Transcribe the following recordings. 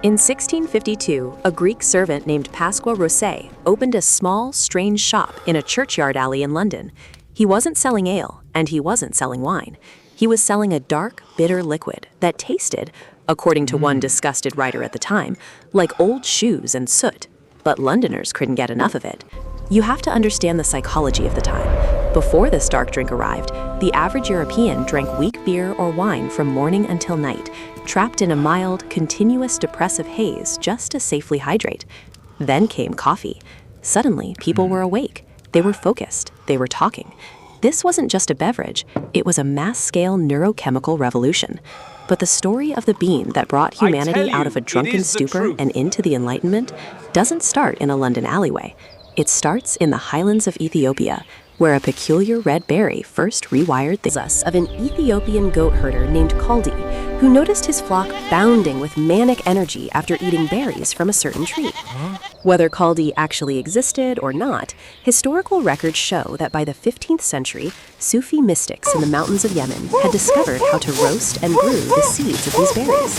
In 1652, a Greek servant named Pasqua Rose opened a small, strange shop in a churchyard alley in London. He wasn't selling ale, and he wasn't selling wine. He was selling a dark, bitter liquid that tasted, according to one disgusted writer at the time, like old shoes and soot. But Londoners couldn't get enough of it. You have to understand the psychology of the time. Before this dark drink arrived, the average European drank weak beer or wine from morning until night, trapped in a mild, continuous depressive haze just to safely hydrate. Then came coffee. Suddenly, people were awake. They were focused. They were talking. This wasn't just a beverage. It was a mass-scale neurochemical revolution. But the story of the bean that brought humanity out of a drunken stupor and into the Enlightenment doesn't start in a London alleyway. It starts in the highlands of Ethiopia, where a peculiar red berry first rewired the of an Ethiopian goat herder named Kaldi, who noticed his flock bounding with manic energy after eating berries from a certain tree. Whether Kaldi actually existed or not, historical records show that by the 15th century, Sufi mystics in the mountains of Yemen had discovered how to roast and brew the seeds of these berries.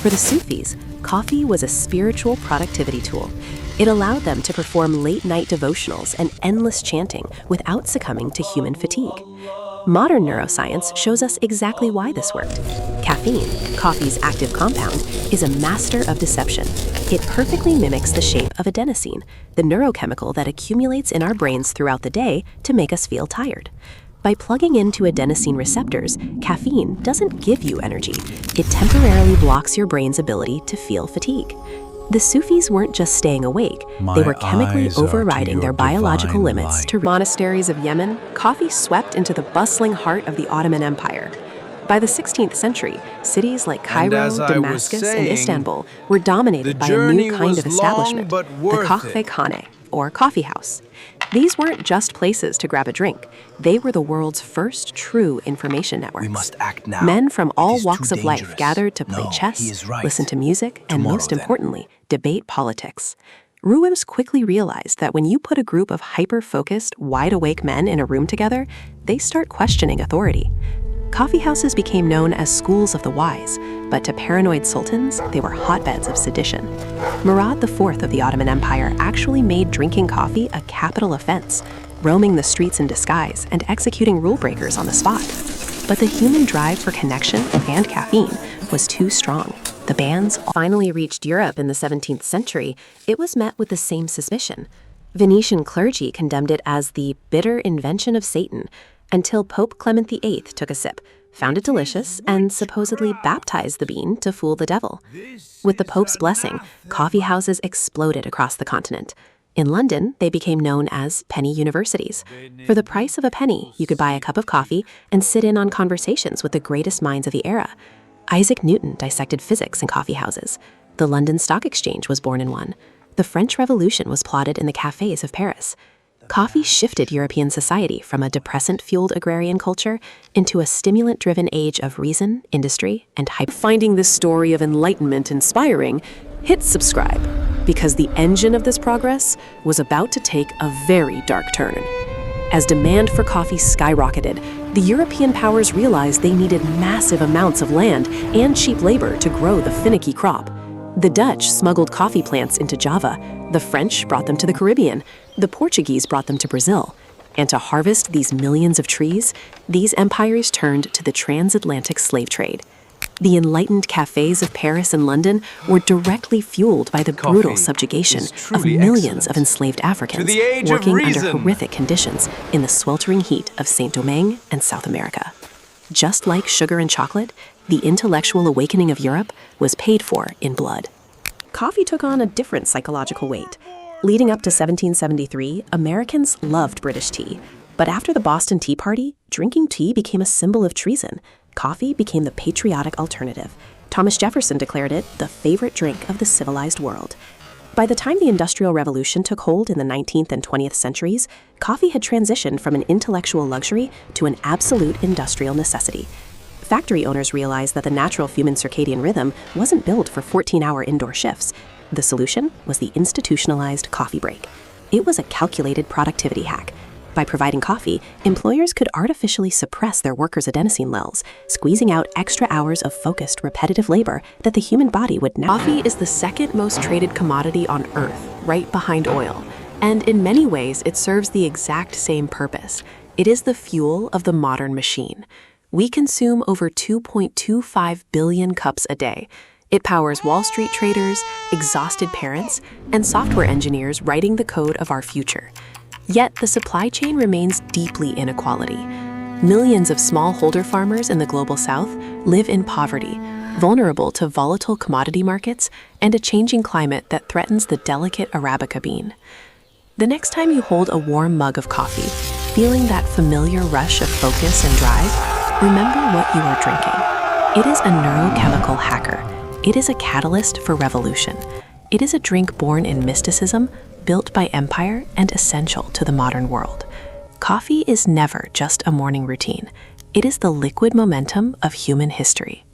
For the Sufis, coffee was a spiritual productivity tool. It allowed them to perform late-night devotionals and endless chanting without succumbing to human fatigue. Modern neuroscience shows us exactly why this worked. Caffeine, coffee's active compound, is a master of deception. It perfectly mimics the shape of adenosine, the neurochemical that accumulates in our brains throughout the day to make us feel tired. By plugging into adenosine receptors, caffeine doesn't give you energy. It temporarily blocks your brain's ability to feel fatigue. The Sufis weren't just staying awake, they were chemically overriding their biological limits to monasteries of Yemen. Coffee swept into the bustling heart of the Ottoman Empire. By the 16th century, cities like Cairo, Damascus, and Istanbul were dominated by a new kind of establishment, the kahvehkhane, or coffee house. These weren't just places to grab a drink. They were the world's first true information networks. We must act now. Men from all walks of life gathered to play chess, listen to music, and most importantly, debate politics. Ruims quickly realized that when you put a group of hyper-focused, wide-awake men in a room together, they start questioning authority. Coffee houses became known as schools of the wise, but to paranoid sultans, they were hotbeds of sedition. Murad IV of the Ottoman Empire actually made drinking coffee a capital offense, roaming the streets in disguise and executing rule breakers on the spot. But the human drive for connection and caffeine was too strong. The bans finally reached Europe in the 17th century. It was met with the same suspicion. Venetian clergy condemned it as the bitter invention of Satan, until Pope Clement VIII took a sip, found it delicious, and supposedly baptized the bean to fool the devil. With the Pope's blessing, coffee houses exploded across the continent. In London, they became known as penny universities. For the price of a penny, you could buy a cup of coffee and sit in on conversations with the greatest minds of the era. Isaac Newton dissected physics in coffee houses. The London Stock Exchange was born in one. The French Revolution was plotted in the cafes of Paris. Coffee shifted European society from a depressant-fueled agrarian culture into a stimulant-driven age of reason, industry, and hype. Finding this story of enlightenment inspiring, hit subscribe, because the engine of this progress was about to take a very dark turn. As demand for coffee skyrocketed, the European powers realized they needed massive amounts of land and cheap labor to grow the finicky crop. The Dutch smuggled coffee plants into Java. The French brought them to the Caribbean. The Portuguese brought them to Brazil. And to harvest these millions of trees, these empires turned to the transatlantic slave trade. The enlightened cafes of Paris and London were directly fueled by the brutal subjugation of millions of enslaved Africans working under horrific conditions in the sweltering heat of Saint-Domingue and South America. Just like sugar and chocolate, the intellectual awakening of Europe was paid for in blood. Coffee took on a different psychological weight. Leading up to 1773, Americans loved British tea. But after the Boston Tea Party, drinking tea became a symbol of treason. Coffee became the patriotic alternative. Thomas Jefferson declared it the favorite drink of the civilized world. By the time the Industrial Revolution took hold in the 19th and 20th centuries, coffee had transitioned from an intellectual luxury to an absolute industrial necessity. Factory owners realized that the natural human circadian rhythm wasn't built for 14-hour indoor shifts. The solution was the institutionalized coffee break. It was a calculated productivity hack. By providing coffee, employers could artificially suppress their workers' adenosine levels, squeezing out extra hours of focused, repetitive labor that the human body would never. Coffee is the second most traded commodity on Earth, right behind oil. And in many ways, it serves the exact same purpose. It is the fuel of the modern machine. We consume over 2.25 billion cups a day. It powers Wall Street traders, exhausted parents, and software engineers writing the code of our future. Yet the supply chain remains deeply inequality. Millions of smallholder farmers in the global south live in poverty, vulnerable to volatile commodity markets and a changing climate that threatens the delicate Arabica bean. The next time you hold a warm mug of coffee, feeling that familiar rush of focus and drive, remember what you are drinking. It is a neurochemical hacker. It is a catalyst for revolution. It is a drink born in mysticism, built by empire, and essential to the modern world. Coffee is never just a morning routine. It is the liquid momentum of human history.